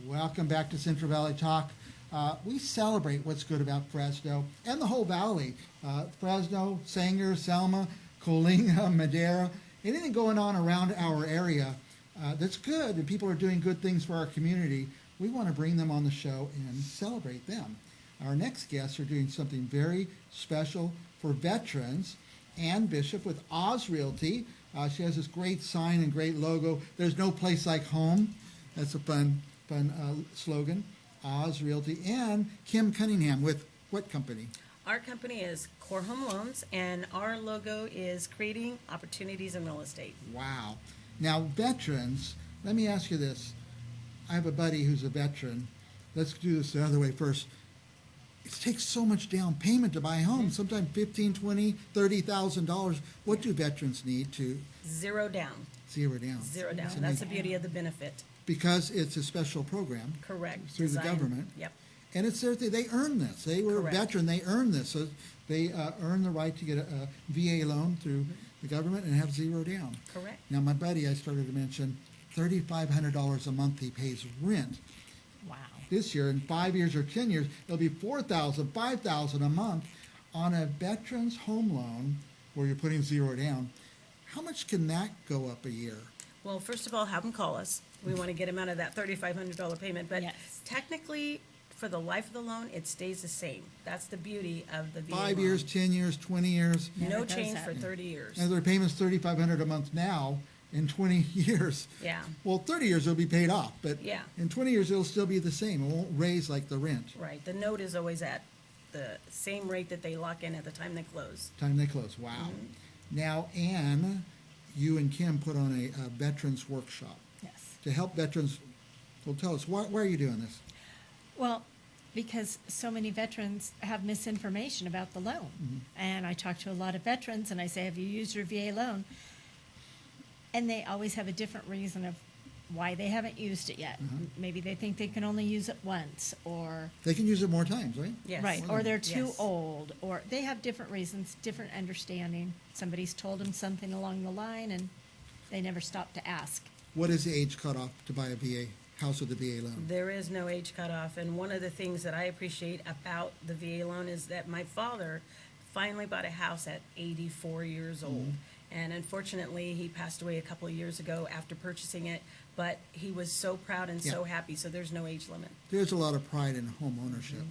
Welcome back to Central Valley Talk. We celebrate what's good about Fresno and the whole valley. Fresno, Sanger, Selma, Coalinga, Madera, anything going on around our area that's good and people are doing good things for our community, we want to bring them on the show and celebrate them. Our next guests are doing something very special for veterans. Ann Bishop with Oz Realty. She has this great sign and great logo. There's no place like home. That's a fun slogan. Oz Realty. And Kim Cunningham with what company? Our company is Core Home Loans, and our logo is creating opportunities in real estate. Wow. Now, veterans, let me ask you this. I have a buddy who's a veteran. Let's do this the other way first. It takes so much down payment to buy a home, sometimes $15,000, $20,000, $30,000. What do veterans need to? Zero down. Zero down. Zero down. That's the beauty of the benefit. Because it's a special program. Correct. Through the government. Yep. And it's their thing. They earn this. They were Correct. a veteran. They earn this. So they earn the right to get a VA loan through the government and have zero down. Correct. Now, my buddy, I started to mention, $3,500 a month he pays rent. Wow. This year, in 5 years or 10 years, it'll be $4,000, $5,000 a month on a veteran's home loan where you're putting zero down. How much can that go up a year? Well, first of all, have them call us. We want to get them out of that $3,500 payment. But Yes. Technically, for the life of the loan, it stays the same. That's the beauty of the VA 5 loan. years, 10 years, 20 years. Yeah, No it does change for happen. 30 years. And their payment's $3,500 a month now. In 20 years, Yeah. well, 30 years it'll be paid off, but Yeah. in 20 years it'll still be the same. It won't raise like the rent Right. The note is always at the same rate that they lock in at the time they close. time they close. Wow. Now, Ann, you and Kim put on a veterans workshop Yes. to help veterans. Well, tell us, why are you doing this? Well, because so many veterans have misinformation about the loan. And I talk to a lot of veterans and I say, have you used your VA loan? And they always have a different reason of why they haven't used it yet. Maybe they think they can only use it once, or They can use it more times, right? Yes. right, or they're too Yes. old, or they have different reasons, different understanding. Somebody's told them something along the line, and they never stop to ask. What is the age cutoff to buy a VA house with a VA loan? There is no age cutoff, and one of the things that I appreciate about the VA loan is that my father finally bought a house at 84 years old. And unfortunately, he passed away a couple of years ago after purchasing it, but he was so proud and so happy, so there's no age limit. There's a lot of pride in home ownership,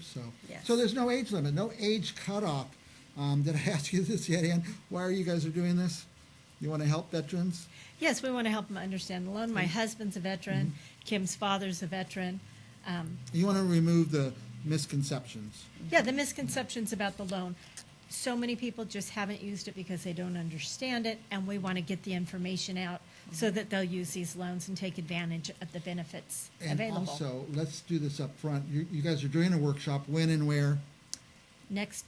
Yes. so there's no age limit, no age cutoff. Did I ask you this yet, Ann? Why are you guys are doing this? You want to help veterans? Yes, we want to help them understand the loan. My husband's a veteran. Kim's father's a veteran. You want to remove the misconceptions. Yeah, the misconceptions about the loan. So many people just haven't used it because they don't understand it, and we want to get the information out so that they'll use these loans and take advantage of the benefits And available. also, let's do this up front. You guys are doing a workshop. When and where? Next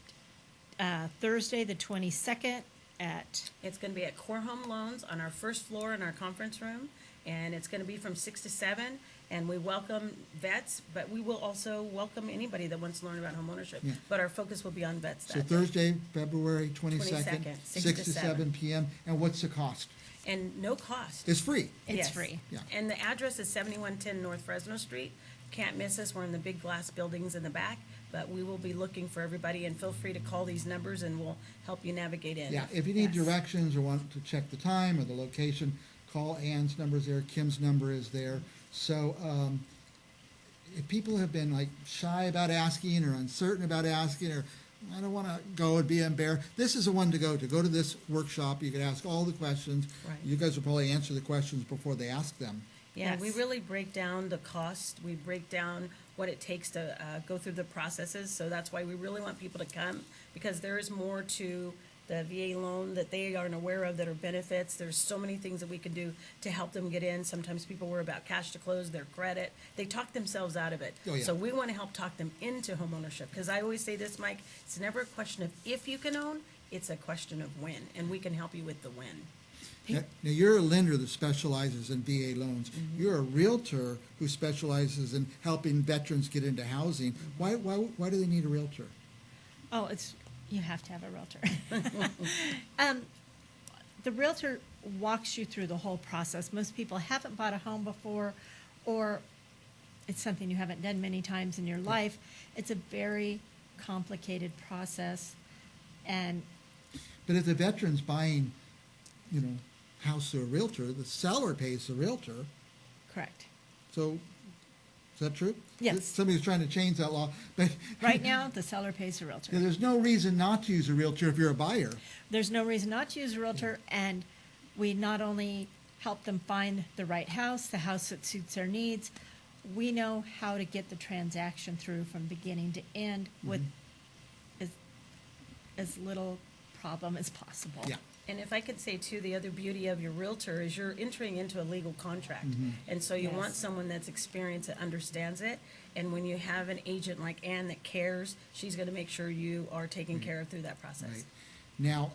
Thursday, the 22nd at, It's going to be at Core Home Loans on our first floor in our conference room, and it's going to be from 6 to 7. And we welcome vets, but we will also welcome anybody that wants to learn about homeownership. Yeah. But our focus will be on vets So that day. Thursday, February 22nd, 22nd, 6 to 7 p.m. And what's the cost? And no cost. It's free. it's Yes. free. Yeah. And the address is 7110 North Fresno Street. Can't miss us. We're in the big glass buildings in the back, but we will be looking for everybody, and feel free to call these numbers and we'll help you navigate in. Yeah, if you need Yes. directions or want to check the time or the location, call Ann's number is there, Kim's number is there. So if people have been like shy about asking or uncertain about asking, or I don't want to go and be embarrassed, this is the one to go to. Go to this workshop. You can ask all the questions. Right. You guys will probably answer the questions before they ask them. Yeah, we Yes. really break down the cost. We break down what it takes to go through the processes. So that's why we really want people to come, because there is more to the VA loan that they aren't aware of that are benefits. There's so many things that we can do to help them get in. Sometimes people worry about cash to close, their credit. They talk themselves out of it. Oh, yeah. So we want to help talk them into homeownership, because I always say this, Mike, it's never a question of if you can own, it's a question of when, and we can help you with the when. Now, you're a lender that specializes in VA loans. You're a realtor who specializes in helping veterans get into housing. Why do they need a realtor? Oh, you have to have a realtor. The realtor walks you through the whole process. Most people haven't bought a home before, or it's something you haven't done many times in your life. It's a very complicated process, and But if the veteran's buying, house through a realtor, the seller pays the realtor. correct. So, is that true? Yes. Somebody's trying to change that law, but Right now, the seller pays the realtor. there's no reason not to use a realtor if you're a buyer. There's no reason not to use a realtor, and we not only help them find the right house, the house that suits their needs, we know how to get the transaction through from beginning to end with as little problem as possible. Yeah. And if I could say too, the other beauty of your realtor is you're entering into a legal contract. And so you want Yes. someone that's experienced, that understands it. And when you have an agent like Ann that cares, she's gonna make sure you are taken care of through that process. Right. Now,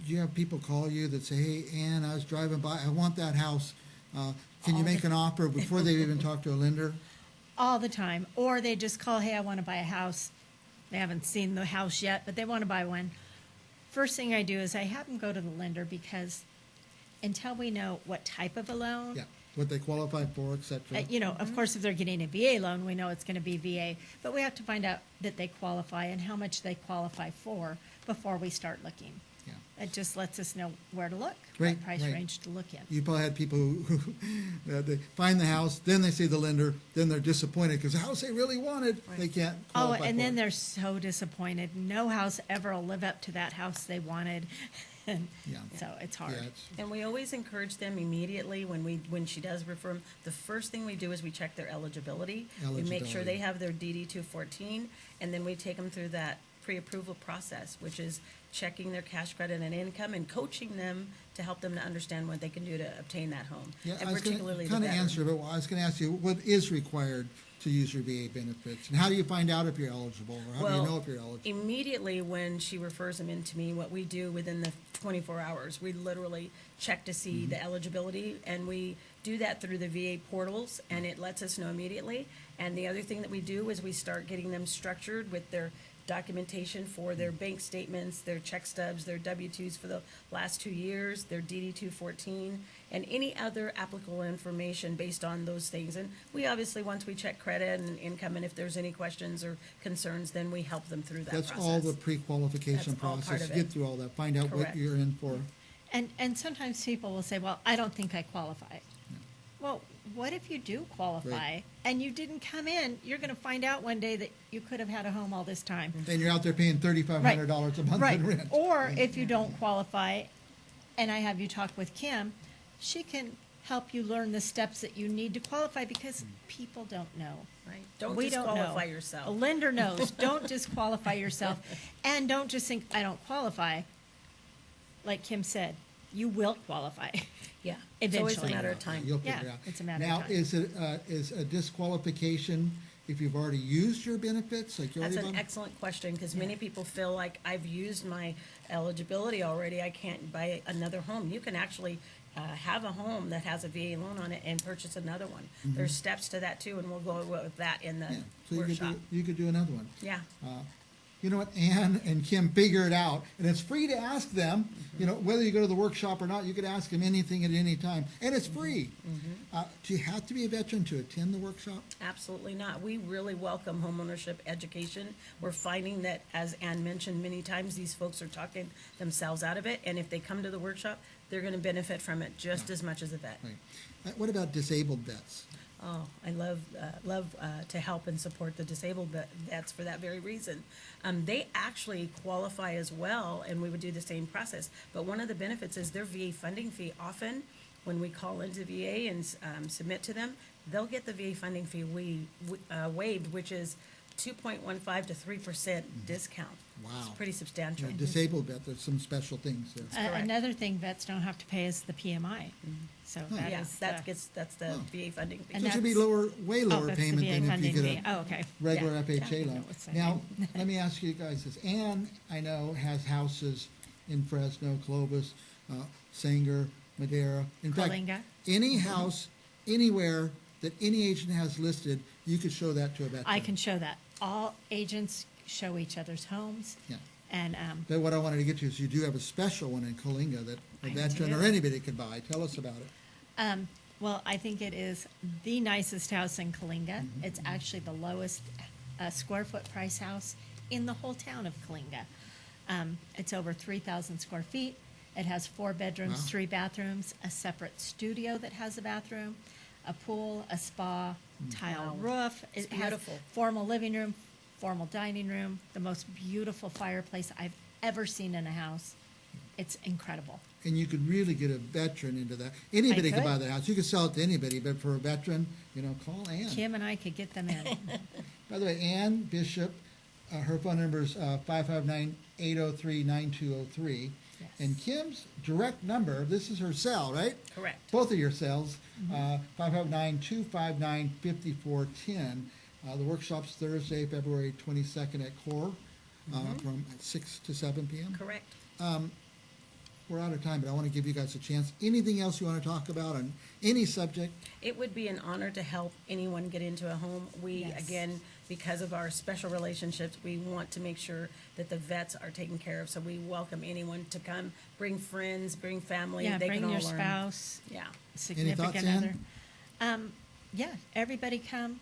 do you have people call you that say, hey, Ann, I was driving by, I want that house. Can you All make the- an offer before they've even talked to a lender? All the time. Or they just call, hey, I want to buy a house. They haven't seen the house yet, but they want to buy one. First thing I do is I have them go to the lender, because until we know what type of a loan, Yeah, what they qualify for, et cetera. of course, if they're getting a VA loan, we know it's going to be VA, but we have to find out that they qualify and how much they qualify for before we start looking. Yeah. It just lets us know where to look, Right, what price right. range to look in. You probably had people who they find the house, then they see the lender, then they're disappointed because the house they really wanted, they can't Oh, qualify and for then it. they're so disappointed. No house ever will live up to that house they wanted. And Yeah. so it's hard. Yeah, it's- And we always encourage them immediately when she does refer them, the first thing we do is we check their eligibility. We make sure Eligibility. they have their DD 214, and then we take them through that pre-approval process, which is checking their cash credit and income and coaching them to help them to understand what they can do to obtain that home. Yeah, And I was particularly going the to veteran. answer, but I was going to ask you, what is required to use your VA benefits? And how do you find out if you're eligible, or how do you know if you're eligible? Immediately when she refers them in to me, what we do within the 24 hours, we literally check to see Mm-hmm. the eligibility, and we do that through the VA portals, and it lets us know immediately. And the other thing that we do is we start getting them structured with their documentation for their bank statements, their check stubs, their W-2s for the last 2 years, their DD 214, and any other applicable information based on those things. And we obviously, once we check credit and income, and if there's any questions or concerns, then we help them through that That's process. all the pre-qualification That's all part process. of Get it. through all that, find out what Correct. you're in for. And sometimes people will say, well, I don't think I qualify. Well, what if you do qualify Right. and you didn't come in? You're going to find out one day that you could have had a home all this time. And you're out there paying $3,500 a month Right. in rent. Or if you don't qualify, and I have you talk with Kim, she can help you learn the steps that you need to qualify, because people don't know. Right. Don't We don't disqualify know. yourself. A lender knows. Don't disqualify yourself. And don't just think, I don't qualify. Like Kim said, you will qualify. Yeah. It's always a Eventually. matter of time. You'll figure Yeah, it out. it's a matter of Now, time. is a disqualification if you've already used your benefits, like you That's already an bought? excellent question, because many people feel like I've used my eligibility already, I can't buy another home. You can actually have a home that has a VA loan on it and purchase another one. There's steps to that too, and we'll go with that in the Mm-hmm. Yeah, so workshop. you could do another one. Yeah. You know what, Ann and Kim figure it out, and it's free to ask them, whether you go to the workshop or not, you could ask them anything at any time, and it's free. Do you have to be a veteran to attend the workshop? Absolutely not. We really welcome homeownership education. We're finding that, as Ann mentioned many times, these folks are talking themselves out of it, and if they come to the workshop, they're going to benefit from it just as much as a vet. Right. What about disabled vets? Oh, I love to help and support the disabled vets for that very reason. They actually qualify as well, and we would do the same process. But one of the benefits is their VA funding fee. Often, when we call into VA and submit to them, they'll get the VA funding fee waived, which is 2.15 to 3% discount. Wow. It's pretty substantial. Disabled vet, there's some special things there. correct. Another thing vets don't have to pay is the PMI. So that Yeah, is that's the VA funding fee. And So it should be that's- way oh, lower that's the payment VA than if you funding get fee. a Oh, okay. regular Yeah. FHA Yeah, I know loan. what's Now, saying. let me ask you guys this. Ann, I know, has houses in Fresno, Clovis, Sanger, Madera. In fact, Coalinga. any house, anywhere that any agent has listed, you could show that to a veteran. I can show that. All agents show each other's homes. Yeah. And But what I wanted to get to is you do have a special one in Coalinga that a I veteran or do. anybody could buy. Tell us about it. Well, I think it is the nicest house in Coalinga. It's actually the lowest square foot price house in the whole town of Coalinga. It's over 3,000 square feet. It has 4 bedrooms, Wow. 3 bathrooms, a separate studio that has a bathroom, a pool, a spa, tile Wow. roof. It's It has beautiful. formal living room, formal dining room, the most beautiful fireplace I've ever seen in a house. It's incredible. And you could really get a veteran into that. Anybody could could. buy that house. You could sell it to anybody, but for a veteran, call Ann. Kim and I could get them in. By the way, Ann Bishop, her phone number is 559-803-9203. Yes. And Kim's direct number, this is her cell, right? Correct. Both of your cells, 559-259-5410. The workshop's Thursday, February 22nd at Core from 6 to 7 p.m. Correct. We're out of time, but I want to give you guys a chance. Anything else you want to talk about on any subject? It would be an honor to help anyone get into a home. We, Yes. again, because of our special relationships, we want to make sure that the vets are taken care of. So we welcome anyone to come, bring friends, bring family. Yeah, They bring can all your learn. spouse, Yeah. significant Ann? other. Yeah, everybody come.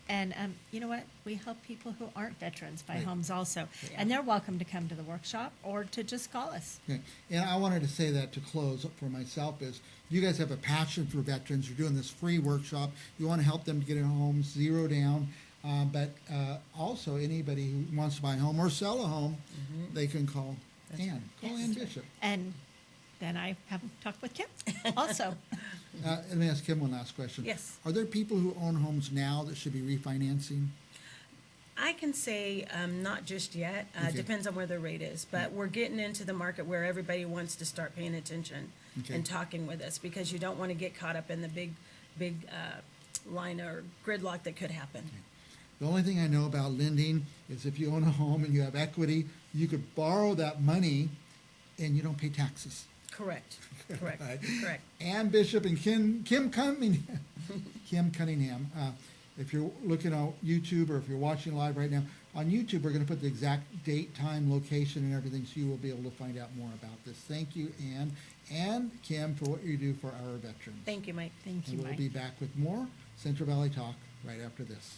And you know what? We help people who aren't veterans buy Right. homes also. Yeah. And they're welcome to come to the workshop or to just call us. Okay. And I wanted to say that to close for myself is you guys have a passion for veterans. You're doing this free workshop. You want to help them to get in homes, zero down. But also anybody who wants to buy a home or sell a home, they can call Ann. Call Yes. Ann Bishop. And then I have talked with Kim also. Let me ask Kim one last question. Yes. Are there people who own homes now that should be refinancing? I can say not just yet. Okay. Depends on where the rate is. But we're getting into the market where everybody wants to start paying attention Okay. and talking with us because you don't want to get caught up in the big line or gridlock that could happen. The only thing I know about lending is if you own a home and you have equity, you could borrow that money and you don't pay taxes. Correct. Correct. Right. Correct. Ann Bishop and Kim Cunningham. Kim Cunningham. If you're looking on YouTube or if you're watching live right now, on YouTube we're going to put the exact date, time, location, and everything so you will be able to find out more about this. Thank you, Ann and Kim, for what you do for our veterans. Thank you, Mike. Thank you, And we'll Mike. be back with more Central Valley Talk right after this.